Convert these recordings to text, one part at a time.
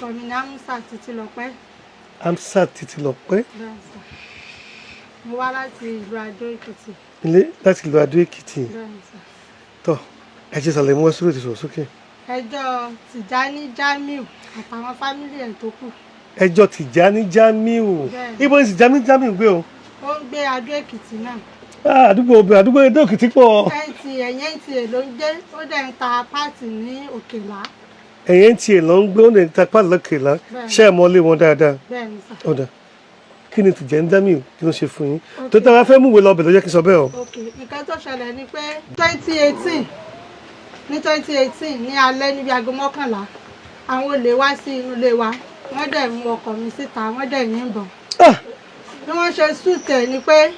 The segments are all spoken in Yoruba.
orúkọ mi ni Amúsà Títílọpẹ́. Amúsà Títílọpẹ́. Mo wá láti ìlú Adó Èkìtì. Láti ìlú Adó Èkìtì. Tọ́ ẹ ṣe sàlẹ̀ mú wá sórí ètò sọ̀rọ̀ sókè. Ẹjọ́ Tìjání Jamiu àtàwọn fámílì ẹ̀ tó kù. Ẹjọ́ Tìjání Jamiu. Ibo ni Tìjání Jamiu gbé o? Ó ń gbé Adó Èkìtì náà. Àdúgbò Adó Èkìtì pọ̀. NTA ló ń gbé, ó dẹ̀ ń ta páàtì ní Òkèlá. NTA ló ń gbé, ó dẹ̀ ń ta páàtì lọ́kèlá. Ṣé ẹ mọ́lé wọn dáadáa? Bẹ́ẹ̀ni sà. Ọ̀dà kí ni Tìjání Jamiu kí ló ṣe fún yín? Tó tẹ́ wá fẹ́ múwèé lọ bẹ̀ ló jẹ́ kí n sọ bẹ́ẹ̀ o. Nǹkan tó ṣẹlẹ̀ ni pé 2018 ní alẹ́ níbi aago 11 àwọn olè wá sí inú ilé wa, wọ́n dẹ̀ mú ọkọ̀ mi síta, wọ́n dẹ̀ yìnbọn. Bí wọ́n ṣe ṣùtẹ̀ ni pé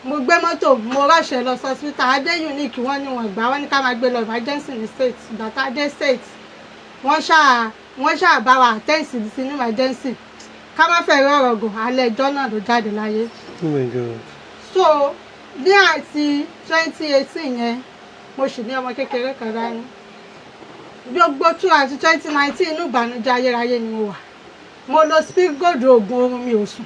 mo gbé mọ́tò mo rọ́ṣẹ̀ lọ sọ́sítà Adé Unique, wọ́n ní wọ́n gbà, wọ́n ní ká máa gbé lọ emergency ní state. Ìgbà tá a dé state wọ́n ṣáà bá wa àtẹ́ǹsì sí ní emergency, ká má fẹ́ rọ̀rọ̀ gùn, alẹ́ ẹjọ́ náà ló jáde láyé. So ní àti 2018 yẹn mo sì ní ọmọ kékeré kan dání. Gbogbo tú àti 2019 inú ìbànújẹ́ ayérayé ni mo wà. Mo lo speed gold oògùn oorun mi ò sùn.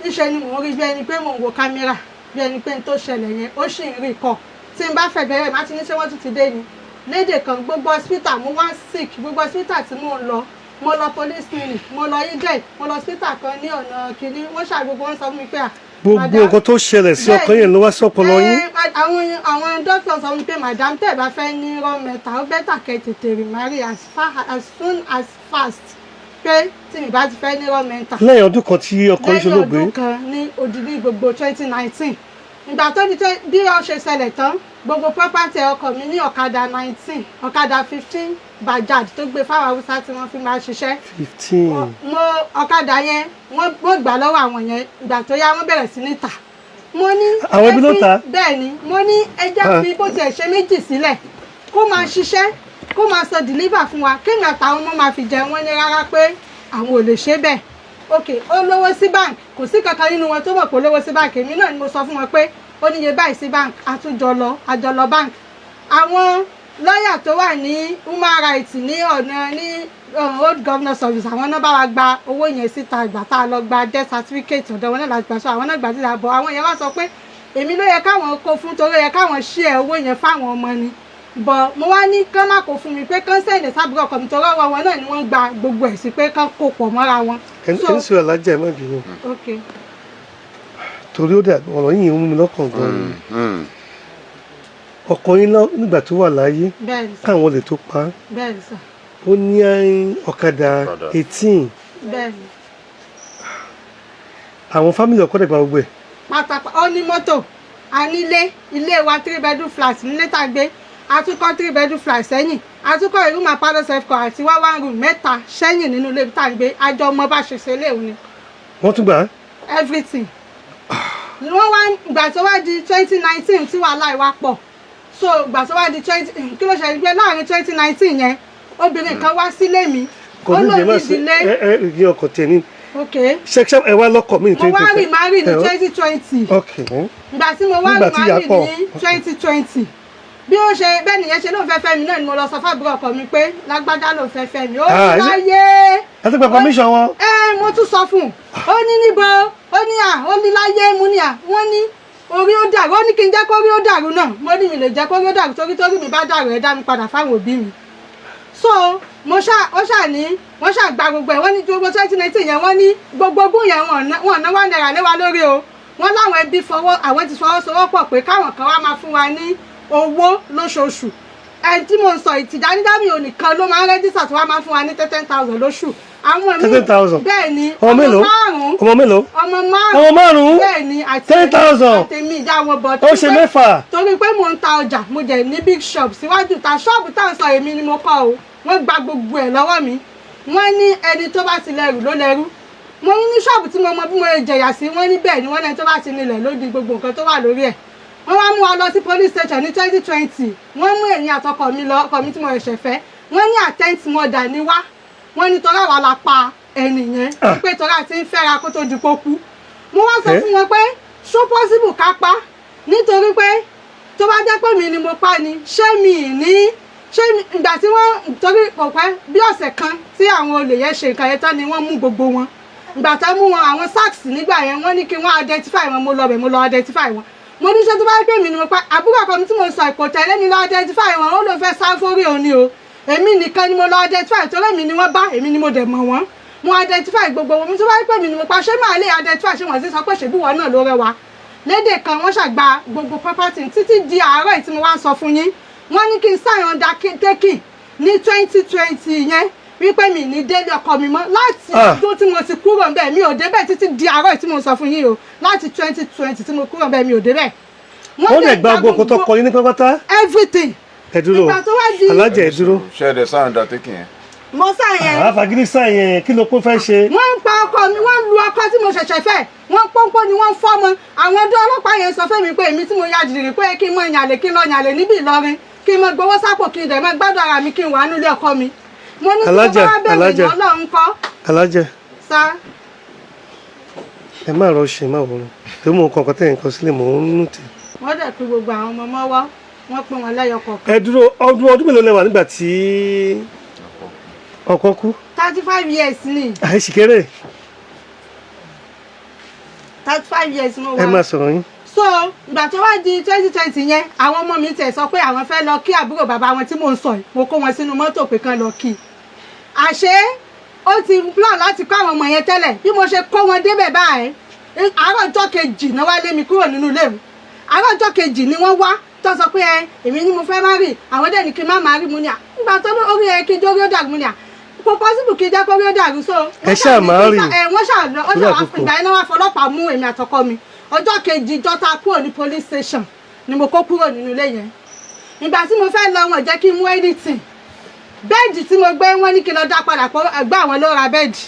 Níṣẹ́ ni mò ń rí bí ẹni pé mò ń wo kámẹ́rà, bí ẹni pé n tó ṣẹlẹ̀ yẹn ó sì ń rí kọ́. Tí n bá fẹ́ bẹ̀rẹ̀ má ti ní ṣé wọ́n tún ti dé ni. Lédè kan gbogbo hospital mo wá sick, gbogbo hospital tí mò ń lọ, mo lọ police clinic, mo lọ Eden, mo lọ hospital kan ní ọ̀nà kìíní, wọ́n ṣàgbogbo wọn sọ fún mi pé gbogbo nǹkan tó ṣẹlẹ̀ sí ọkàn yẹn ló wá sí ọpọlọ yín. Àwọn dókítà sọ fún mi pé madam tẹ́ ẹ bá fẹ́ ní raw metal ó bẹ́tà kẹ́ tètè remarry as soon as fast, pé tí mi bá ti fẹ́ ní raw metal. Lẹ́yìn ọdún kan tí ọkọ yín ṣolóògbé. Lẹ́yìn ọdún kan ní odidi gbogbo 2019. Ìgbà tó di bí ó ṣe ṣẹlẹ̀ tán, gbogbo property ọkọ mi ní ọ̀kadà 19, ọ̀kadà 15 Bajaj tó gbé fáwọn Haúsá tí wọ́n fi máa ṣiṣẹ́. 15. Ọ̀kadà yẹn wọ́n gbà lọ́wọ́ àwọn yẹn, ìgbà tó yá wọ́n bẹ̀rẹ̀ sí ní tà. Mo ní àwọn ẹbí ló ta. Bẹ́ẹ̀ ni mo ní ẹja fi bó tiẹ̀ ṣe méjì sílẹ̀ kó máa ṣiṣẹ́, kó máa sọ deliver fún wa, kéèmì àtàwọn ọmọ máa fi jẹun. Wọ́n ní rárá pé àwọn ò lè ṣe bẹ́ẹ̀. Ó lówó sí bank, kò sí kankan nínú wọn tó mọ̀ pé ó lówó sí bank. Èmi náà ni mo sọ fún wọn pé ó níye báyìí sí bank, àjọlọ bank. Àwọn lọ́yà tó wà ní human rights ní ọ̀nà ní old governor service, àwọn náà bá wa gba owó yẹn síta. Ìgbà tá a lọ gba death certificate ọ̀dọ̀ wọn náà láti gbà, sọ àwọn náà gbà síta bọ̀. Àwọn yẹn wá sọ pé èmi ló yẹ káwọn kó fún, torí ó yẹ káwọn share owó yẹn fáwọn ọmọ ni. Bọ̀ mo wá ní kán má kó fún mi, pé kán sẹ́ǹdẹ̀ sábúrò ọkọ mi, torí ọwọ́ wọn náà ni wọ́n gba gbogbo ẹ̀ sí, pé kán kó pọ̀ mọ́ra wọn. ẹni sọ alájà ẹ má bínú. Torí ó dà ọ̀rọ̀ yìí ń mú mi lọ́kàn gan-an. Ọkọ yín nígbà tó wà láyé káwọn lè tó pa á. Bẹ́ẹ̀ni sà. Ó ní ọ̀kadà 18. Bẹ́ẹ̀ni. Àwọn fámìlì ọkọ dẹ̀gbà gbogbo ẹ̀. Pátápátá ó ní mọ́tò, a nílé, ilé wa 3 bedroom flat nílé tá a gbé, a tún kọ́ 3 bedroom flat sẹ́yìn, a tún kọ́ room and parlour self car àti 1 room mẹ́ta sẹ́yìn nínú ilé tá a gbé. Àjọ ọmọ bá ṣe ṣe léwu ni. Wọ́n tún gbà á. Everything. Wọ́n wá ìgbà tó wá di 2019 tí wàhálà ìwà pọ̀. So ìgbà tó wá di 20 kí ló ṣe gbé láàrin 2019 yẹn, obìnrin kan wá sílé mi. Ó lóun ìdílé. Ẹ ọkọ̀ tẹ̀ ní. Ṣé ẹ wá lọ́kọ̀ mi ní 2020? Mo wá remarry ní 2020. Ìgbà tí mo wá remarry ní 2020. Bí ó ṣe bẹ́ẹ̀ nìyẹn ṣe ló ń fẹ́ mi náà ni mo lọ sọ fábùrọ̀ ọkọ mi pé lágbájá ló ń fẹ́ mi. Ó ní láyé. Ẹ ti gba permission wọn. Mo tún sọ fún un. Ó ní níbo, ó ní láyé mú ní wọ́n ní orí ó dàrú, ó ní kí n jẹ́ kórí ó dàrú náà. Mo ní mi lè jẹ́ kórí ó dàrú torí mi bá dàrú ẹ dá mi padà fáwọn òbí mi. So wọ́n ṣáà gba gbogbo ẹ̀. Wọ́n ní gbogbo 2019 yẹn wọ́n ní gbogbo ogún yẹn wọ́n ná 1 naira lé wa lórí o. Wọ́n láwọn ẹbí àwọn ti fọwọ́sowọ́pọ̀ pé káwọn kan wá máa fún wa ní owó lóṣooṣù. Ẹni tí mo ń sọ Tìjání Jamiu nìkan ló máa ń rẹ́jísà tó wá máa fún wa ní 10,000 lóṣù. Àwọn míì 10,000. Bẹ́ẹ̀ ni ọmọ mélòó? Ọmọ mélòó? Ọmọ márùn-ún. Bẹ́ẹ̀ ni àti 10,000. Àtẹ̀mí ìjà wọn bọ̀. Ó ṣe mẹ́fà. Torí pé mo ń ta ọjà, mo jẹ̀ ní big shop síwájú ta ṣọ́ọ̀bù tá à ń sọ èmi ni mo kọ́ o. Wọ́n gba gbogbo ẹ̀ lọ́wọ́ mi. Wọ́n ní ẹni tó bá ti lẹ́rù ló lẹ́rù. Mo ní ṣọ́ọ̀bù tí mo mọ bí mo jẹ̀yà sí, wọ́n ní bẹ́ẹ̀ ni wọ́n lẹ́ni tó bá ti nílẹ̀ ló di gbogbo nǹkan tó wà lórí ẹ̀. Wọ́n wá mú wa lọ sí police station ní 2020. Wọ́n mú èyí àtọkọ mi lọ, ọkọ mi tí mo ṣẹ̀ṣẹ̀ fẹ́. Wọ́n ní attempt murder ni wá. Wọ́n ní torí àwa la pa ẹni yẹn, pé torí àti ń fẹ́ra kó tó di kó kú. Mo wá sọ fún wọn pé ṣó possible ká pa, nítorí pé tó bá jẹ́ pé mi ni mo pa ni, ṣé mi ní ṣé ìgbà tí wọ́n torí kò pẹ́ bí ọ̀sẹ̀ kan tí àwọn olè yẹn ṣe nǹkan yẹn tán ni wọ́n mú gbogbo wọn ìgbà tó mú wọn àwọn sacks nígbà yẹn wọ́n ní kí wọ́n identify wọn mo lọ identify wọn mo ní ṣe tó bá gbé mi ni mo pa àbúrò ọkọ mi tí mo sọ ìkò tẹ̀lé mi lọ identify wọn ó ló fẹ́ sá sórí òní o èmi nìkan ni mo lọ identify torí èmi ni wọ́n bá èmi ni mo dẹ̀ mọ̀ wọ́n mo identify gbogbo wọn mi tó bá gbé mi ni mo pa ṣé máa lè identify ṣé wọ́n sì sọ pé ṣèbí wọn náà ló rẹwà lédè kan wọ́n ṣàgbà gbogbo property títí di àárọ̀ tí mo wá sọ fún yín wọ́n ní kí n sign undertaking ní 2020 yẹn wípé mi ní délé ọkọ mi mọ́ láti ọdún tí mo ti kúrò ń bẹ̀ mi ò débẹ̀ títí di àárọ̀ tí mo sọ fún yín o láti 2020 tí mo kúrò ń bẹ̀ mi ò débẹ̀. wọ́n lè gba gbogbo tó kọ yín ní pátápátá. everything. ẹ dúró alájà ẹ dúró. ṣe é dẹ sign undertaking yẹn. mo sign yẹn. àfàgídí sign yẹn kí ló kó fẹ́ ṣe. wọ́n ń pa ọkọ mi wọ́n ń lu ọkọ tí mo ṣẹ̀ṣẹ̀ fẹ́ wọ́n pọ́npọ́n ni wọ́n fọ́ mọ́ àwọn ọdún ọlọ́pàá yẹn sọ fún mi pé èmi tí mo ya jìrì pé kí n mọ ìyàlè kí n lọ ìyàlè níbi Ìlọrin kí n mọ gbowó sápò kí n dẹ̀ mọ gbádùn ara mi kí n wà nílé ọkọ mi. mo ní kí wọ́n bá bẹ̀rẹ̀ ìwọ Ọlọ́run kọ́. alájà sá. ẹ má rọ ṣe má wọrọ tó mú nǹkan kan tẹ̀ nǹkan sílẹ̀ mò ń nù tì. wọ́n dẹ̀ pé gbogbo àwọn ọmọ mọ́wọ́ wọ́n pín wọn lẹ́yọ kọ̀ọ̀kan. ẹ dúró ọdún mélòó lẹ́wà nígbà tí ọkọ kú. 35 years ni. àìsí kéré. 35 years mo wà. ẹ má sọ̀rọ̀ yín. so ìgbà tó wá di 2020 yẹn àwọn ọmọ mi tẹ̀ sọ pé àwọn fẹ́ lọ kí àbúrò bàbá wọn tí mò ń sọ yìí mo kó wọn sínú mọ́tò pé kán lọ kí. àṣé ó ti plan láti kó àwọn ọmọ yẹn tẹ́lẹ̀ bí mo ṣe kó wọn débẹ̀ báyìí àárọ̀ ọjọ́ kejì náà wá lé mi kúrò nínú ilé mi àárọ̀ ọjọ́ kejì ni wọ́n wá tó sọ pé èmi ni mo fẹ́ má rí àwọn dẹ̀ ní kí n má má rí mu ní à nígbà tó orí ẹ kí n dórí ó dàrú mu ní à kò possible kí n jẹ́ kórí ó dàrú so. ẹ ṣáà máa rí wọ́n ṣàlọ́ ó ṣàwá ìgbà yẹn náà wá fọlọ́pàá mú èmi àtọkọ mi ọjọ́ kejì jọta kúrò ní police station ni mo kó kúrò nínú ilé yẹn ìgbà tí mo fẹ́ lọ wọn jẹ́ kí n mú anything bẹ́ẹ̀dì tí mo gbé wọ́n ní kí n lọ dá padà pọ̀ ẹgbẹ́ àwọn ló ra bẹ́ẹ̀dì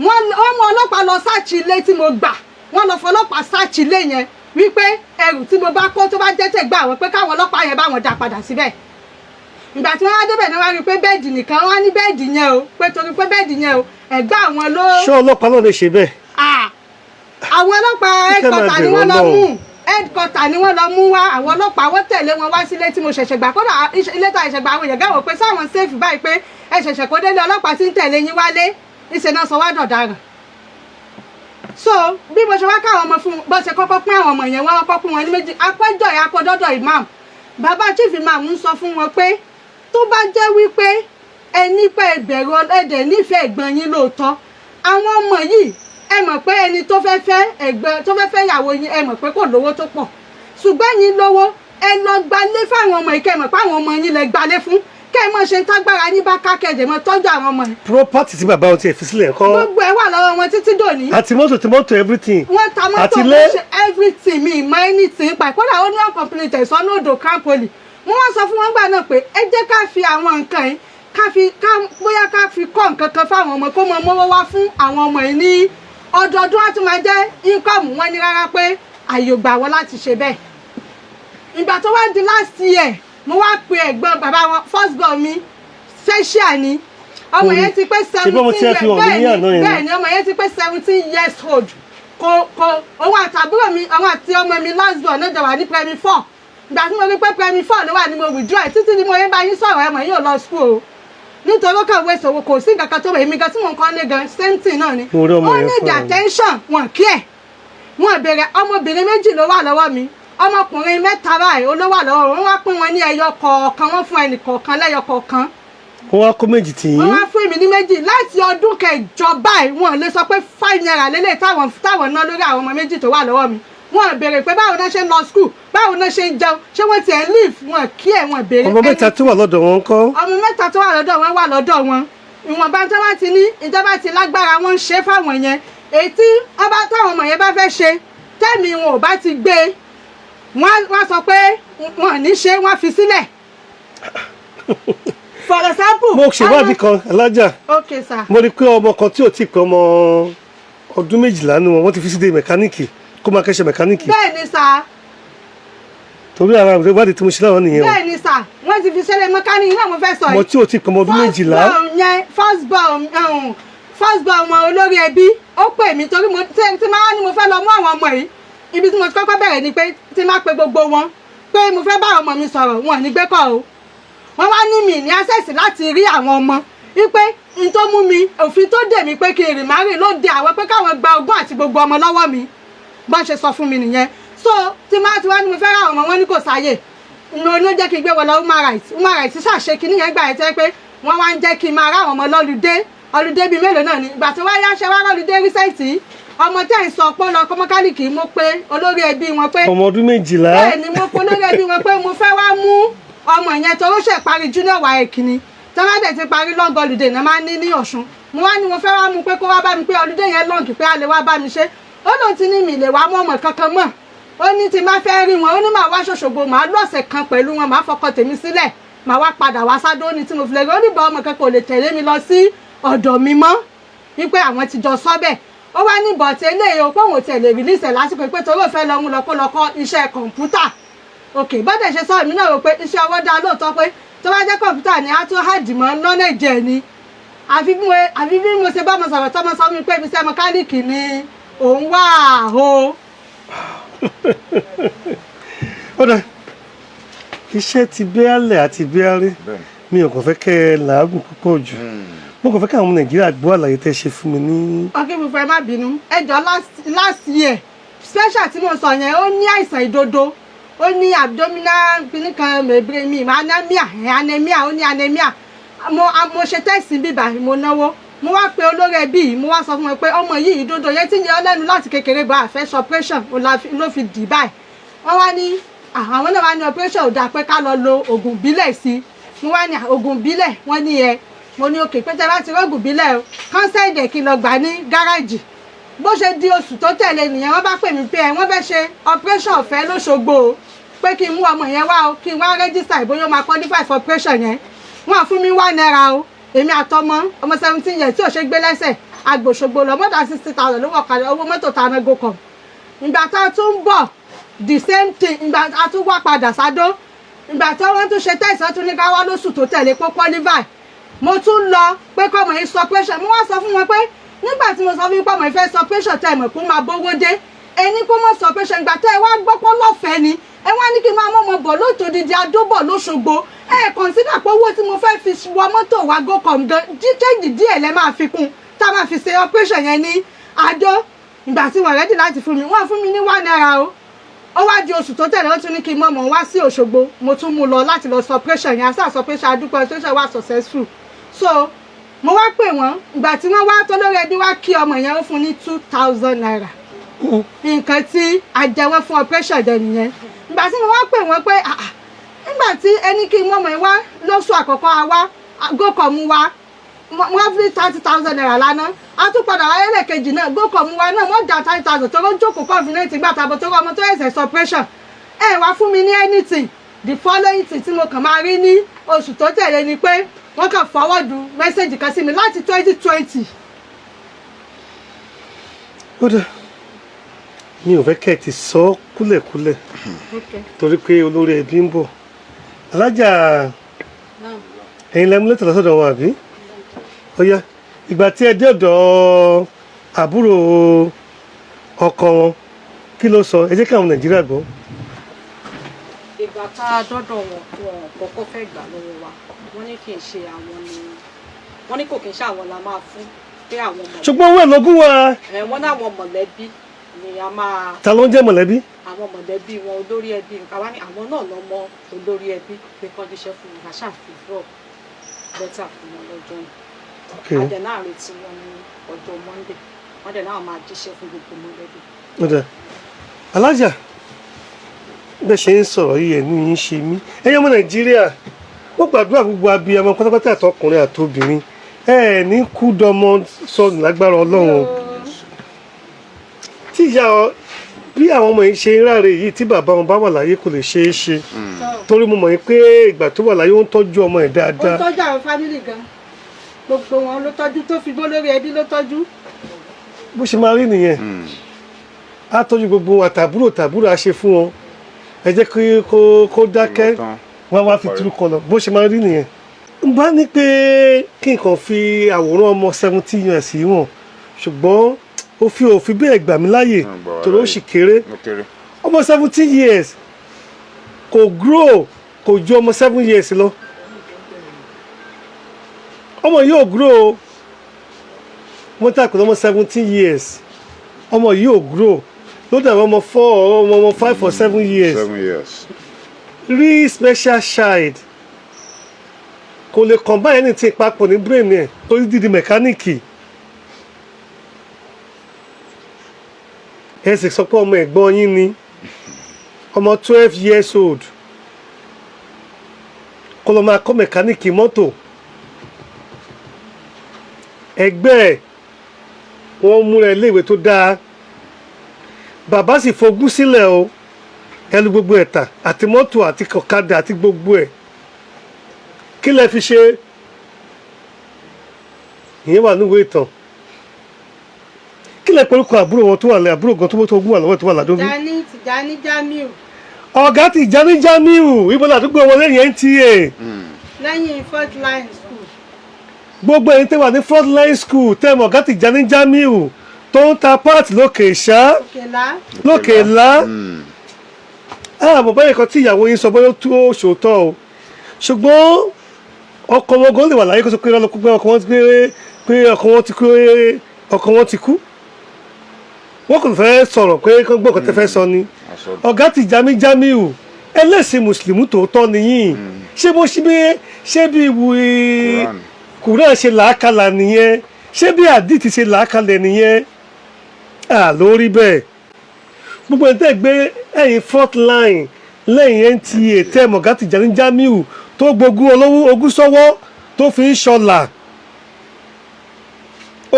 wọ́n mú ọlọ́pàá lọ sáàchì ilé tí mo gbà wọ́n lọ fọlọ́pàá sáàchì ilé yẹn wípé ẹrù tí mo bá kó tó bá jẹ́ tẹ̀ gbà wọ́n pé káwọn ọlọ́pàá yẹn bá wọn dá padà síbẹ̀ ìgbà tí wọ́n wá débẹ̀ náà wá rí i pé bẹ́ẹ̀dì nìkan wọ́n á ní bẹ́ẹ̀dì yẹn o pé torí pé bẹ́ẹ̀dì yẹn o ẹ̀gbẹ́ àwọn ló. ṣé ọlọ́pàá náà lè ṣe bẹ́ẹ̀. àwọn ọlọ́pàá headquarter ni wọ́n lọ mú headquarter ni wọ́n lọ mú wá àwọn ọlọ́pàá wọ́n tẹ̀lé wọn wá sílé tí mo ṣẹ̀ṣẹ̀ gbà kódà ilé tá a ṣẹ̀ṣẹ̀ gbà àwọn èèyàn gáwọ́ pé sáwọn safe báyìí pé ẹ ṣẹ̀ṣẹ̀ kó délé ọlọ́pàá tí ń tẹ̀lé yín wálé ìṣe náà sọ wá dọ̀daràn. so bí mo ṣe wá káwọn ọmọ fún bó ṣe kọ́kọ́ pín àwọn ọmọ yẹn wọ́n kọ́kọ́ pín wọn ní méjì apẹ́jọ́ yẹn akọ́dọ́dọ̀ imam bàbá chief imam ń sọ fún wọn pé tó bá jẹ́ wípé ẹni pé ìbẹ̀rù ọlọ́dẹ̀ nífẹ̀ẹ́ ẹ̀gbọ́n yín lóòótọ́ àwọn ọmọ yìí ẹ mọ̀ pé ẹni tó fẹ́ fẹ́ ẹ̀gbọ́n tó fẹ́ fẹ́ ìyàwó yín ẹ mọ̀ pé kò lówó tó pọ̀ ṣùgbọ́n yín lówó ẹ lọ gbalé fáwọn ọmọ yìí kẹ́ mọ̀ pé àwọn ọmọ yín lẹ gbalé fún kẹ́ ẹ mọ̀ ṣe ń tágbára yín bá ká kẹ́ẹ̀dẹ̀ mọ̀ tọ́jú àwọn ọmọ yìí. property tí bàbá wọn ti fi sílẹ̀ kọ́. gbogbo ẹ wà lọ́wọ́ wọn títí dòní. àti mọ́tò everything. wọ́n ta mọ́tò wọ́n ṣe everything mi ìmọ̀ anything pa kódà ó ní uncompleted sọ́nà odò campoli wọ́n wá sọ fún wọn gbà náà pé ẹ jẹ́ ká fi àwọn nǹkan yìí bóyá ká fi kọ́ nǹkan kan fáwọn ọmọ kó mọ mọ́wọ́ wá fún àwọn ọmọ yìí ní ọdọọdún á tún máa jẹ́ income wọn ní rárá pé àyè ò gbà wọ́n láti ṣe bẹ́ẹ̀. ìgbà tó wá di last year mo wá pe ẹ̀gbọ́n bàbá wọn first born mi special ni ọmọ yẹn ti pé 17 years bẹ́ẹ̀ ni ọmọ yẹn ti pé 17 years old kò òun àtàbúrò mi àwọn àti ọmọ mi last born náà jọ wà ní primary 4 ìgbà tí mo rí pé primary 4 ló wà ní mo withdraw títí ni mo yẹn bá yín sọ̀rọ̀ ẹ̀mọ̀ yóò lọ school o nítorí kan wé sòwò kò sí nǹkan kan tó wẹ̀ èmi gan tí mò ń kọ́ lé gan same thing náà ni ó ní the attention wọn kí ẹ̀ wọn bẹ̀rẹ̀ ọmọbìnrin méjì ló wà lọ́wọ́ mi ọmọkùnrin mẹ́ta báyìí ó ló wà lọ́wọ́ wọn wá pín wọn ní ẹyọ kọ̀ọ̀kan wọn fún ẹnì kọ̀ọ̀kan lẹ́yọ kọ̀ọ̀kan. wọ́n wá kó méjì tì yín. wọ́n wá fún mi ní méjì láti ọdún kẹjọ báyìí wọn lè sọ pé 5 naira lélẹ̀ táwọn ná lórí àwọn ọmọ méjì tó wà lọ́wọ́ mi wọn béèrè pé báwo náà ṣe ń lọ school báwo náà ṣe ń jẹun ṣé wọ́n ti ẹ̀ leave wọn kí ẹ̀ wọn béèrè. ọmọ mẹ́ta tó wà lọ́dọ̀ wọn ńkọ́. ọmọ mẹ́ta tó wà lọ́dọ̀ wọn wà lọ́dọ̀ wọn ìwọ̀nba tó bá ti ní ìjọba ti lágbára wọn ń ṣe fáwọn yẹn èyí tí ọba táwọn ọmọ yẹn bá fẹ́ ṣe tẹ́mi wọn ò bá ti gbé wọ́n sọ pé wọn ò ní ṣe wọ́n fi sílẹ̀. for example. mo ṣèwádìí kan alájà. okay sir. mo rí i pé ọmọ kan tí ò tí ì pé ọmọ ọdún 12 nù wọn ti fi síde mẹkáníìkì kó máa kẹ́ṣẹ́ mẹkáníìkì. bẹ́ẹ̀ ni sà. torí ara ìwádìí tí mo ṣe láwọn nìyẹn o. bẹ́ẹ̀ ni sà wọ́n ti fi ṣẹlẹ̀ mẹkáníìkì náà mo fẹ́ sọ yìí. ọmọ tí ò tí ì pé ọmọ ọdún 12. first born ọmọ olórí ẹbí ó pè mí torí tí máa ní mo fẹ́ lọ mú àwọn ọmọ yìí ibi tí mo ti kọ́kọ́ bẹ̀rẹ̀ ni pé tí máa pe gbogbo wọn pé mo fẹ́ bá ọmọ mi sọ̀rọ̀ wọn ò ní gbé kọ́ o wọ́n wá ní mi ní access láti rí àwọn ọmọ wípé n tó mú mi òfin tó dè mí pé kí n rìn má rìn ló dé àwọn pé káwọn gba ogún àti gbogbo ọmọ lọ́wọ́ mi bọ́n ṣe sọ fún mi nìyẹn so tí máa ti wá ní mo fẹ́ ra ọmọ wọn ní kò sáyè ló jẹ́ kí n gbé wọn lọ human rights ṣàṣe kí nìyẹn gbà ẹ̀ tẹ́ pé wọ́n wá ń jẹ́ kí n máa rá àwọn ọmọ ọlùdé bíi mélòó náà ni ìgbà tí wọ́n yá ṣe wá lọ́lùdé rísẹ́ǹtì ọmọ tẹ́ ń sọ pé lọ kọ́ mọ́kálìkì mo pé olórí ẹbí wọn pé ọmọ ọdún 12 bẹ́ẹ̀ ni mo pé olórí ẹbí wọn pé mo fẹ́ wá mú ọmọ yẹn tó ṣe parí junior WAEC ni tọ́ládẹ̀ ti parí long holiday náà máa ń ní Ọ̀ṣun mo wá ní mo fẹ́ wá mú pé kó wá bá mi pé holiday yẹn long pé a lè wá bá mi ṣe ó lóun ti ní mi lè wá mú ọmọ kankan mọ́ ó ní ti máa fẹ́ rí wọn ó ní màá wá ṣòṣogbo màá lọ́sẹ̀ kan pẹ̀lú wọn màá fọkọ tèmi sílẹ̀ màá wá padà wá sádó ó ní tí mo fi lè rí ó ní bá ọmọ kankan ò lè tẹ̀lé mi lọ sí ọ̀dọ̀ mi mọ́ wípé àwọn ti jọ sọ bẹ́ẹ̀ ó wá ní bọ̀tí eléyìí ó pé òun ò tẹ̀lé release ẹ̀ lásìkò pé torí òfẹ́ lọ mú lọ́kọ́ iṣẹ́ kọ̀ǹpútà òkè bọ́dẹ̀ ṣe sọ èmi náà rò pé iṣẹ́ ọwọ́ dá lóòótọ́ pé tó bá jẹ́ kọ̀ǹpútà ni á tún hàdìmọ́ lọ́nà ìjẹ́ ni àfi bí mo ṣe bá mo sọ̀rọ̀ tọ́mọ sọ mi pé ibi iṣẹ́ mẹkáníìkì ni òun wà o. ọ̀dà iṣẹ́ ti bẹ́ẹ̀lẹ̀ àti bẹ́ẹ̀rẹ́ mi ò kàn fẹ́ kẹ́ ẹ làágùn púpọ̀ jù mo kàn fẹ́ kí àwọn Nàìjíríà gbọ́ àlàyé tẹ́ ṣe fún mi ní. ọkẹ́ mi fẹ́ má bínú ẹjọ́ last year special tí mo sọ yẹn ó ní àìsàn ìdodo ó ní abdominal nìkan mẹ́bìrì mi anemia ó ní anemia mo ṣe tẹ́sì bíbà mo náwó mo wá pe olórí ẹbí mo wá sọ fún wọn pé ọmọ yìí ìdodo yẹn ti ń yẹ ọ lẹ́nu láti kékeré bá àfẹ́ operation ló fi dì báyìí wọ́n wá ní àwọn náà wá ní operation ò dáa pé ká lọ lo oògùn bílẹ̀ sí mo wá ní oògùn bílẹ̀ wọ́n ní ẹ mo ní òkè pé tẹ́ bá ti rọ́gùn bílẹ̀ o kánsẹ́ẹ̀dẹ̀ kí n lọ gbà ní gáràjì bó ṣe di oṣù tó tẹ̀lé nìyẹn wọ́n bá pè mí pé wọ́n fẹ́ ṣe operation ọ̀fẹ́ lóṣogbo o pé kí n mú ọmọ yẹn wá o kí n wá rẹ́gísítà ìbóyá ó máa qualify for operation yẹn wọ́n fún mi £1 o èmi àtọmọ ọmọ 17 years tí ò ṣe gbé lẹ́sẹ̀ agbòṣogbo lọ mọ́tà 60,000 ló wọ̀ kalẹ̀ owó mọ́tò tá a náà go com ìgbà tá a tún bọ̀ the same thing ìgbà a tún wá padà sádó ìgbà tí wọ́n tún ṣe tẹ̀sán tún ní ká wá lóṣù tó tẹ̀lé pé qualify mo tún lọ pé kọ́mọ yìí sọ operation mo wá sọ fún wọn pé nígbà tí mo sọ fún pọ́mọ yìí fẹ́ sọ operation tẹ̀ mọ̀ kó máa bówó dé ẹni kó mọ̀ sọ operation ìgbà tẹ́ ẹ wá gbọ́pọ́ lọ́fẹ̀ẹ́ ni ẹ wá ní kí n máa mọ̀ bọ̀ lóòótọ́ dídí adóbọ̀ lóṣogbo ẹ kọ̀nsídà pé owó tí mo fẹ́ fi wọ mọ́tò wa gocom gan jíjẹ́jì díẹ̀ lẹ́ máa fi kún tá a máa fi ṣe operation yẹn ní Adó ìgbà tí wọ́n rẹ́dí láti fún mi wọ́n fún mi ní £1 o ó wá di oṣù tó tẹ̀lé ó tún ní kí n mọ̀ wá sí Òṣogbo mo tún mú lọ láti lọ sọ operation yẹn àṣà sọ operation adúpẹ́ operation wà successful so mo wá pè wọ́n ìgbà tí wọ́n wá tó lórí ẹbí wá kí ọmọ yẹn ó fún ní £2,000 nǹkan tí a jẹ wọ́n fún operation dẹ̀ nìyẹn ìgbà tí mo wá pè wọ́n pé nígbà tí ẹni kí n mọ̀mọ́ wá lóṣù àkọ́kọ́ àwa gocom wa wọ́n fi £30,000 lánàá a tún padà wáyé lẹ́ẹ̀kejì náà gocom wa náà wọ́n dá £30,000 tó ló jókòó confident gbà tàbí tó ọmọ tó ẹ̀sẹ̀ operation ẹ wá fún mi ní anything the following thing tí mo kàn máa rí ní oṣù tó tẹ̀lé ni pé wọ́n kàn forward message kan sí mi láti 2020. ó dà mi ò fẹ́ kẹ́ ẹ ti sọ kúlẹ̀kúlẹ̀ torí pé olórí ẹbí ń bọ̀ alájà ẹ̀yin lẹ́mú lẹ́tọ̀ lọ́sọ̀dọ̀ wọn àbí ọ̀yá ìgbà tí ẹ dé ọ̀dọ̀ àbúrò ọkọ wọn kí ló sọ ẹ jẹ́ kí àwọn Nàìjíríà gbọ́. ìgbà tá a dọ́dọ̀ wọn kọ́kọ́ fẹ́ gbà lọ́wọ́ wa wọ́n ní kì í ṣe àwọn ni wọ́n ní kò kì í ṣe àwọn la máa fún pé àwọn mọ̀lẹ́bí. ṣùgbọ́n owó ẹ̀ lọ́gùn wa. wọ́n náwọn mọ̀lẹ́bí ni a máa. ta ló ń jẹ́ mọ̀lẹ́bí. àwọn mọ̀lẹ́bí wọn olórí ẹbí nǹkan wá ní àwọn náà lọ́mọ olórí ẹbí pé kán jíṣẹ́ fún wọn àṣà àfihàn lẹ́tà fún wọn lọ́jọ́ yìí. adẹ̀ náà retí wọn ní ọjọ́ Monday wọ́n dẹ̀ náà máa jíṣẹ́ fún gbogbo mọ̀lẹ́bí. alájà bẹ́ẹ̀ ṣe ń sọ̀rọ̀ yìí ẹ̀ ní í ṣe mí ẹ̀yin ọmọ Nàìjíríà ó gbàdúrà gbogbo abiyamọ pátápátá àtọkùnrin àtobìnrin ẹ ní kú dọmọ sọnù lágbára Ọlọ́run tí ìyá bí àwọn ọmọ yìí ṣe ń ráre yìí tí bàbá wọn bá wà láyé kò lè ṣeé ṣe torí mo mọ̀ yín pé ìgbà tó wà láyé ó ń tọ́jú ọmọ ẹ̀ dáadáa. ó ń tọ́jú àwọn fámìlì gan gbogbo wọn ló tọ́jú tó fi bó lórí ẹbí ló tọ́jú. bó ṣe máa rí nìyẹn á tọ́jú gbogbo tàbúrò á ṣe fún wọn ẹ jẹ́ kó dákẹ́ wọ́n wá fi túrúkọ lọ bó ṣe máa rí nìyẹn. n bá ní pé kí n kàn fi àwòrán ọmọ 17 years yìí wọ̀n ṣùgbọ́n òfin bẹ́ẹ̀ gbà mí láàyè torí ó sì kéré ọmọ 17 years kò grow kò ju ọmọ 7 years lọ ọmọ yìí ò grow wọ́n tà pé ọmọ 17 years ọmọ yìí ò grow ló dàbí ọmọ 4 ọmọ 5 or 7 years 7 years. rí special child kò lè combine anything papọ̀ ní brain ẹ̀ torí dídi mẹkáníìkì ẹ sì sọ pé ọmọ ẹ̀gbọ́n yín ni ọmọ 12 years old kó lọ máa kọ́ mẹkáníìkì mọ́tò ẹgbẹ́ ẹ̀ wọ́n múra iléèwé tó dáa bàbá sì fogún sílẹ̀ o ẹlú gbogbo ẹ̀tà àti mọ́tò àti ọ̀kadà àti gbogbo ẹ̀ kí lẹ fi ṣe ìyẹn wà níwèé ìtàn kí lẹ pẹ̀lú àbúrò wọn tó wà lẹ àbúrò gan tó mọ́tò ogún wà lọ́wọ́ tó wà ládógún. Tìjání Jamiu. ọ̀gá Tìjání Jamiu ibo làdúgbò wọn lẹ́yìn NTA. lẹ́yìn Fort Line School. gbogbo ẹ̀yin tẹ́ wà ní Fort Line School tẹ́ mọ̀ ọ̀gá Tìjání Jamiu tó ń ta páàtì lókè ìṣá lókè ńlá. Mo báyìí kan tí ìyàwó yín sọ bóyá tó ṣòótọ́ o ṣùgbọ́n ọkọ wọn gan lè wà láyé kó sọ pé ọkọ wọn ti kú wọn kò fẹ́ sọ̀rọ̀ pé gbọ́n kan tẹ́ fẹ́ sọ ni ọ̀gá Tìjání Jamiu ẹlẹ́sìn mùsùlùmí tòótọ́ nìyí ṣé bí ìwé Kùránì ṣe làákàlà nìyẹn ṣé bí àdìtì ṣe làákàlẹ̀ nìyẹn lórí bẹ́ẹ̀ gbogbo ẹ̀ tẹ́ gbé ẹ̀yìn Fort Line lẹ́yìn NTA tẹ́ mọ̀gá Tìjání Jamiu tó gbógun ogún sọ́wọ́ tó fi ń ṣọlà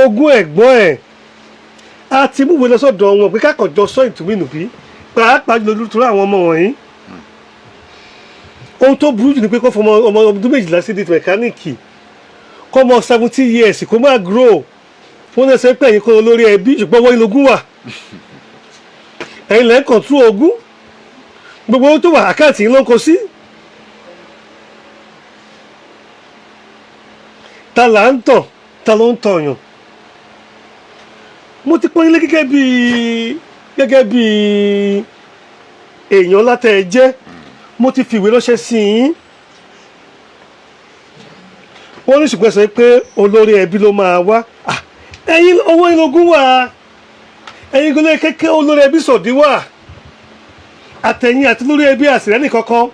ogún ẹ̀gbọ́n ẹ̀ a ti múwèé lọ sọ́dọ̀ wọn pé kákànjọ sọ ìtùmínú bí pàápàá jùlọ lórí àwọn ọmọ wọ̀nyí ohun tó burú jù ni pé kó fọmọ ọmọ ọdún 12 sí di mẹkáníìkì kọ́ ọmọ 17 years kó má grow wọ́n náà sọ pé ẹ̀yin kọ́ lórí ẹbí ṣùgbọ́n wọ́n ilógún wà ẹ̀yin lẹ́ ń kọ̀ntró ogún gbogbo owó tó wà àkáǹtì yín ló ń kó sí. ta là ń tàn ta ló ń tọ̀yàn. mo ti pọ́n ilé gẹ́gẹ́ bí èèyàn látẹ̀ ẹ jẹ́ mo ti fìwé ránṣẹ́ sí yín. wọ́n ní ṣùgbọ́n sọ pé olórí ẹbí ló máa wá ẹ̀yin owó ìlógún wà ẹ̀yin gbọ́dọ̀ kékeré olórí ẹbí sọ̀dí wà àtẹ̀yìn àti lórí ẹbí àsìrẹ́ nìkankan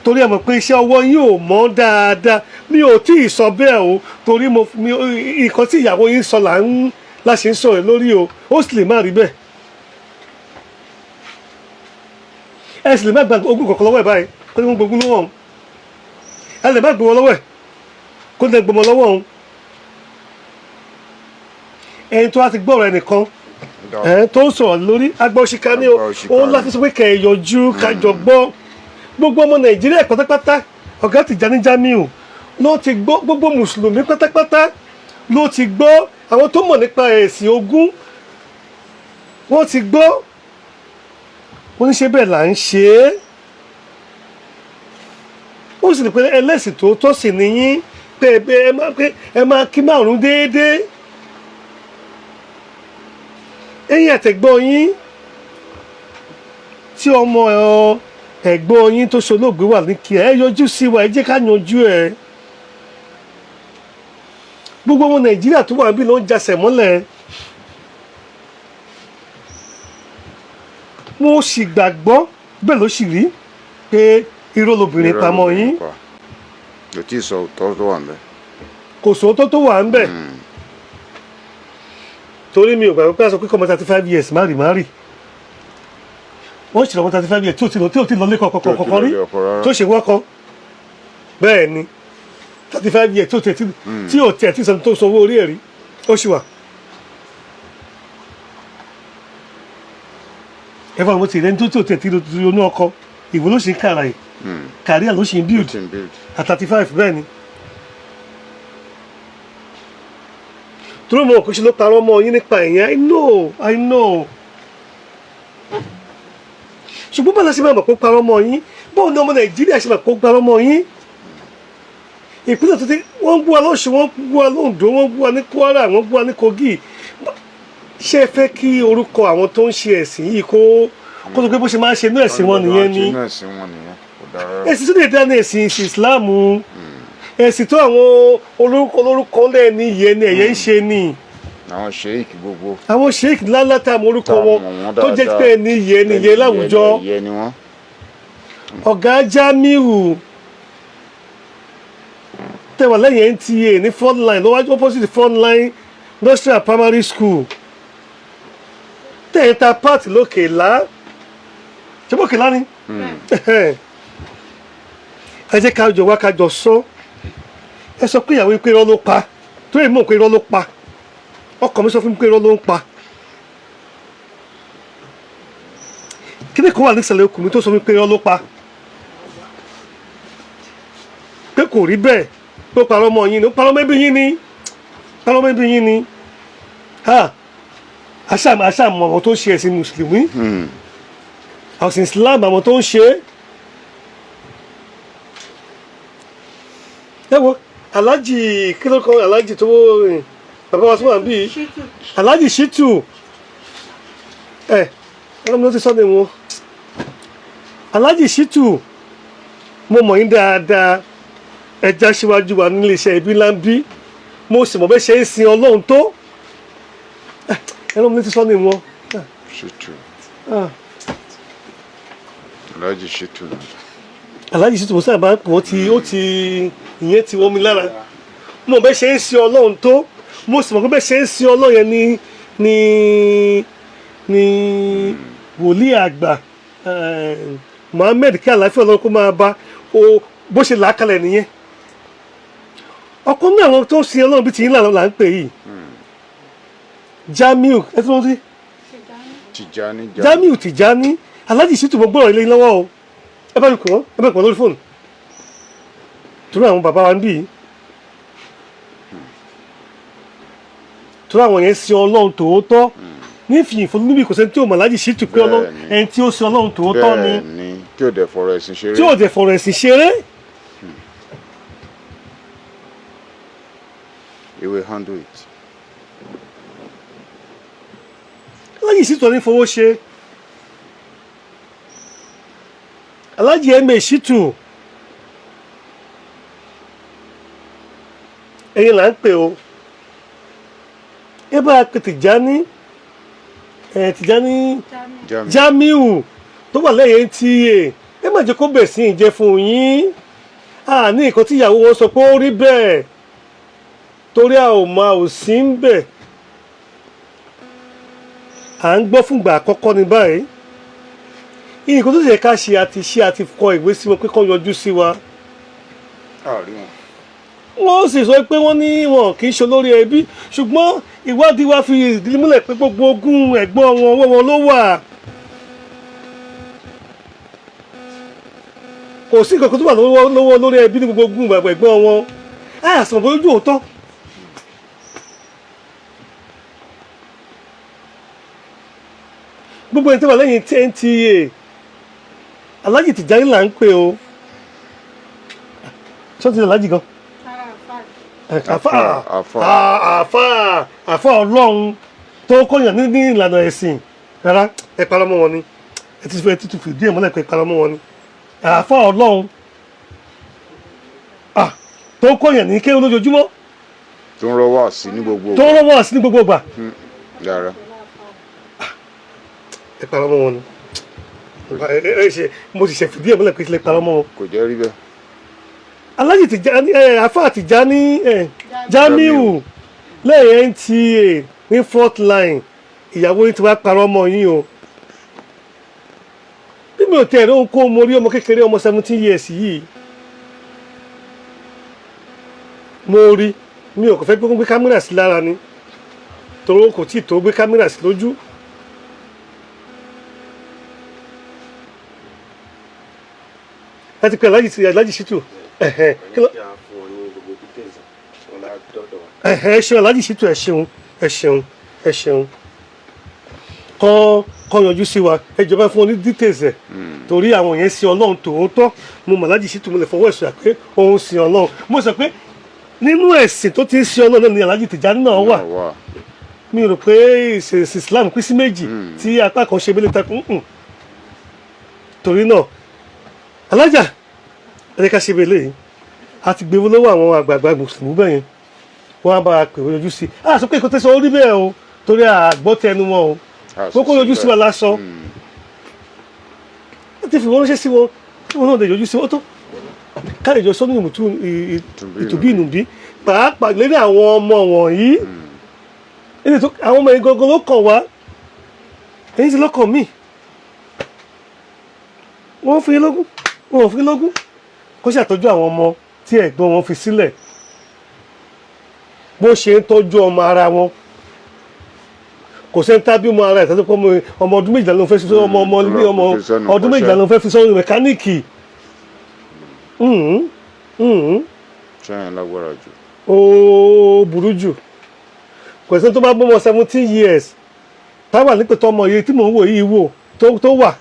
torí ẹ mọ̀ pé iṣẹ́ ọwọ́ yín ò mọ́ dáadáa mi ò tí ì sọ bẹ́ẹ̀ o torí nǹkan tí ìyàwó yín sọ la ṣe ń sọ̀rọ̀ lórí o ó sì lè má rí bẹ́ẹ̀ ẹ sì lè má gba ogún kọ̀ọ̀kan lọ́wọ́ ẹ̀ báyìí kó ní wọ́n gbógun lọ́wọ́ òun ẹ lè má gbé wọn lọ́wọ́ ẹ̀ kó ní gbọmọ lọ́wọ́ òun ẹni tó wá ti gbọ́rọ̀ ẹnìkan tó ń sọ̀rọ̀ lórí agbóṣìkà ní o òun láti sọ pé kẹ̀ ẹ̀ yọjú kájọ gbọ́ gbogbo ọmọ Nàìjíríà pátápátá ọ̀gá Tìjání Jamiu ló ti gbọ́ gbogbo mùsùlùmí pátápátá ló ti gbọ́ àwọn tó mọ̀ nípa ẹ̀sìn ogún wọ́n ti gbọ́ wọ́n ní ṣe bẹ́ẹ̀ là ń ṣe é ó sì ní pé ẹlẹ́sìn tó tọ́ sí nìyí pé ẹ máa kí márùn déédéé ẹ̀yin àtẹ̀gbọ́n yín tí ọmọ ẹ̀gbọ́n yín tó ṣolóògbé wà ní kí ẹ yọjú sí wa ẹ jẹ́ ká yanjú ẹ gbogbo ọmọ Nàìjíríà tó wà níbí ló ń jasẹ̀ mọ́lẹ̀ mo sì gbàgbọ́ bẹ́ẹ̀ ló sì rí pé irọ́ lobìnrin pamọ́ yín kò tí ì sọ òótọ́ tó wà ń bẹ̀ kò sóòótọ́ tó wà ń bẹ̀ torí mi ò gbàgbọ́ pé a sọ pé kọ́mọ 35 years má rì wọ́n ṣe lọ́wọ́ 35 years tí ò tí lọ lé kọ̀ọ̀kan rí tó ṣe wọ́kọ́ bẹ́ẹ̀ ni 35 years tí ò tẹ̀ tí sọ tó sanwó orí ẹ̀ rí ó ṣì wà. ẹ̀fọ́ àwọn ti rẹ̀ ní tó tí ò tẹ̀ tí ronú ọkọ ìwọ ló ṣe ń kàrà yìí kàríà ló ṣe ń build at 35 bẹ́ẹ̀ ni. tó mọ̀ kó ṣe ló parọ́ mọ́ yín nípa ìyẹn I know ṣùgbọ́n bá láṣẹ máa mọ̀ pé ó parọ́ mọ́ yín báwo ni ọmọ Nàìjíríà ṣe máa pé ó parọ́ mọ́ yín ìpínlẹ̀ tó ti wọ́n ń bú wa lọ́ṣù wọ́n ń bú wa lóńdó wọ́n ń bú wa ní Kwara wọ́n ń bú wa ní Kogi ṣé ẹ fẹ́ kí orúkọ àwọn tó ń ṣe ẹ̀sìn yìí kó tó pé bó ṣe máa ń ṣe inú ẹ̀sìn wọn nìyẹn ni ẹ̀sìn tó lè dá ní ẹ̀sìn Ìsìláàmù ẹ̀sìn tó àwọn olórúkọ lẹ́ni yẹn ni ẹ̀yẹ ń ṣe ni àwọn sheik gbogbo. àwọn sheik ńláńlá tá a mọ orúkọ wọn tó jẹ́ pé ẹni yẹn láwùjọ. yẹn ni wọ́n. ọ̀gá Jamiu tẹ̀wà lẹ́yìn NTA ní front line lọ́wọ́ opposite front line industrial primary school tẹ̀yìntà part lókèlá ṣé bókèlá ni ẹ jẹ́ ká jọ wá ká jọ sọ ẹ sọ pé ìyàwó pé irọ́ ló pa tó yẹ mọ̀ pé irọ́ ló pa ọkọ mi sọ fún mi pé irọ́ ló ń pa kíni kan wà ní ìsàlẹ̀ okùn mi tó sọ fún mi pé irọ́ ló pa pé kò rí bẹ́ẹ̀ pé ó parọ́ mọ́ yín ni ó parọ́ mọ́ ẹbí yín ni parọ́ mọ́ ẹbí yín ni àṣà àwọn tó ń ṣe ẹ̀sìn mùsùlùmí àwọn Islam àwọn tó ń ṣe ẹ wo alájì kílókọ alájì tó bàbá wa tó wà níbí alájì Ṣítù ọlọ́mọ ló ti sọ ní wọn alájì Ṣítù mo mọ̀ yín dáadáa ẹja síwájú wa nílé iṣẹ́ ibi ńlá ń bí mo sì mọ̀ bẹ́ẹ̀ ṣe ń sin Ọlọ́run tó ọlọ́mọ ló ti sọ ní wọn. Ṣítù alájì Ṣítù alájì Ṣítù mo sábà máa ń pọ̀ ìyẹn ti wọ́n mi lára mo bẹ́ẹ̀ ṣe ń sin Ọlọ́run tó mo sì mọ̀ pé bẹ́ẹ̀ ṣe ń sin Ọlọ́run yẹn ni wòlíì àgbà Muhammed kí àlàáfíà Ọlọ́run kó máa bá bó ṣe là á kalẹ̀ nìyẹn ọkùnrin náà àwọn tó ń sin Ọlọ́run bí tìyín là ń pè yìí Jamiu ẹ tí wọ́n ti Jamiu Tijani alájì Ṣítù mo gbọ́dọ̀ ilé lọ́wọ́ o ẹ bá mi kàn wọ́n lórí fóònù torí àwọn bàbá wa ń bì í torí àwọn yẹn sin Ọlọ́run tòótọ́ ní ìfìyìn fún níbi kò sẹ́ni tí ò mọ̀ alájì Ṣítù pé ẹni tí ó sin Ọlọ́run tòótọ́ ni tí ò dẹ̀ fọ̀rọ̀ ẹ̀sìn ṣeré. He will handle it. alájì Ṣítù ní fowó ṣe alájì Ṣítù ẹ̀yin là ń pè o ẹ bá pe Tìjání Jamiu tó wà lẹ́yìn NTA ẹ má jẹ́ kó bẹ̀ sí ìjẹ́ fún yín ní nǹkan tí ìyàwó wọn sọ pé ó rí bẹ́ẹ̀ torí a ò máa ò sí ń bẹ̀ à ń gbọ́ fúngbà àkọ́kọ́ ní báyìí nǹkan tó yẹ ká ṣe àti kọ ìwé sí wọn pé kó yọjú sí wa wọ́n sì sọ pé wọ́n ní wọn kì í ṣe olórí ẹbí ṣùgbọ́n ìwádìí wa fi ìdí múlẹ̀ pé gbogbo ogún ẹ̀gbọ́n wọn ọwọ́ wọn ló wà kò sí nǹkan tó wà lọ́wọ́ lórí ẹbí ní gbogbo ogún ẹ̀gbọ́n wọn àìsàn bó lójú òótọ́ gbogbo ẹni tó wà lẹ́yìn NTA alájì Tìjání là ń pè o ṣọ́ọ́tì alájì gan àfà Ọlọ́run tó kọ̀yàn ní ìlànà ẹ̀sìn rárá ẹ parọ́ mọ́ wọn ni ẹ ti tún fìdí ẹ̀ mọ́lẹ̀ pé ẹ parọ́ mọ́ wọn ni àfà Ọlọ́run tó kọ̀yàn ní kéwòn lójoojúmọ́ tó ń rọwọ́ sí ní gbogbo ìgbà yàrá ẹ parọ́ mọ́ wọn ni mo ti ṣe fìdí ẹ̀ mọ́lẹ̀ pé ẹ parọ́ mọ́ wọn. kò jẹ́ rí bẹ́ẹ̀. alájì Tìjání àfà Tìjání Jamiu lẹ́yìn NTA ní front line ìyàwó yín ti wá parọ́ mọ́ yín o bí mi ò tẹ̀ ẹ̀rọ kó mo rí ọmọ kékeré ọmọ 17 years yìí mo rí mi ò kò fẹ́ gbé kámẹ́rà sí lára ni torí kò tí ì tó gbé kámẹ́rà sí lójú láti pé alájì Ṣítù ẹ ṣeun alájì Ṣítù ẹ ṣeun kọ́ yanjú sí wa ẹ jọba fún wọn ní details ẹ̀ torí àwọn yẹn sin Ọlọ́run tòótọ́ mo mọ̀ alájì Ṣítù mo lè fọwọ́ ẹ̀sùn pé òun sin Ọlọ́run mo sọ pé nínú ẹ̀sìn tó ti ń sin Ọlọ́run ní alájì Tìjání náà wà mi rò pé ìṣẹ̀sìn Islam pín sí méjì tí apá kan ṣe bílẹ̀ takùn torí náà alájà ẹ ká ṣe bẹ́ẹ̀ lẹ́yìn a ti gbé lọ́wọ́ àwọn àgbààgbà mùsùlùmí bẹ́ẹ̀ yẹn wọ́n á bá a pè wọ́n yọjú sí i a sọ pé kò tẹ́sán orí bẹ́ẹ̀ o torí àgbọ́ tẹnu wọn o kókó yọjú sí wa lásán ó ti fi wọ́n ránṣẹ́ sí wọn tí wọ́n náà lè yọjú sí wọn tó káyọ̀ ìjọ sọ́nù ìtùbí ìnùbí pàápàá lérí àwọn ọmọ wọ̀nyí àwọn ọmọ yìí gangan ló kàn wá èyí ti lọ́kàn mí wọ́n fi lógún wọn ò fi lógún kó ṣàtọ́jú àwọn ọmọ tí ẹ̀gbọ́n wọn fi sílẹ̀ bó ṣe ń tọ́jú ọmọ ara wọn kò sẹ́ni tábí ọmọ ara ẹ̀ tọ́jú pé ọmọ ọdún méjìlá ló fẹ́ fi sọ́wọ́ ọmọ ọdún méjìlá ló fẹ́ fi sọ́wọ́ mẹkáníìkì ṣẹ́yìn lágbára jù. ó burú jù kò sẹ́ni tó bá gbọ́mọ 17 years táwà nípìtọ́ ọmọ yìí tí mò ń wò yìí wò tó wà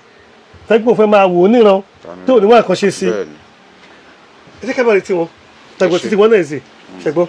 tẹ́gbọ́n fẹ́ máa wò ó níran tó ní wọ́n àkànṣe sí ẹ jẹ́ ká bá rí tiwọn tàgbọ́n títí wọn náà ṣe ṣẹgbọ́n.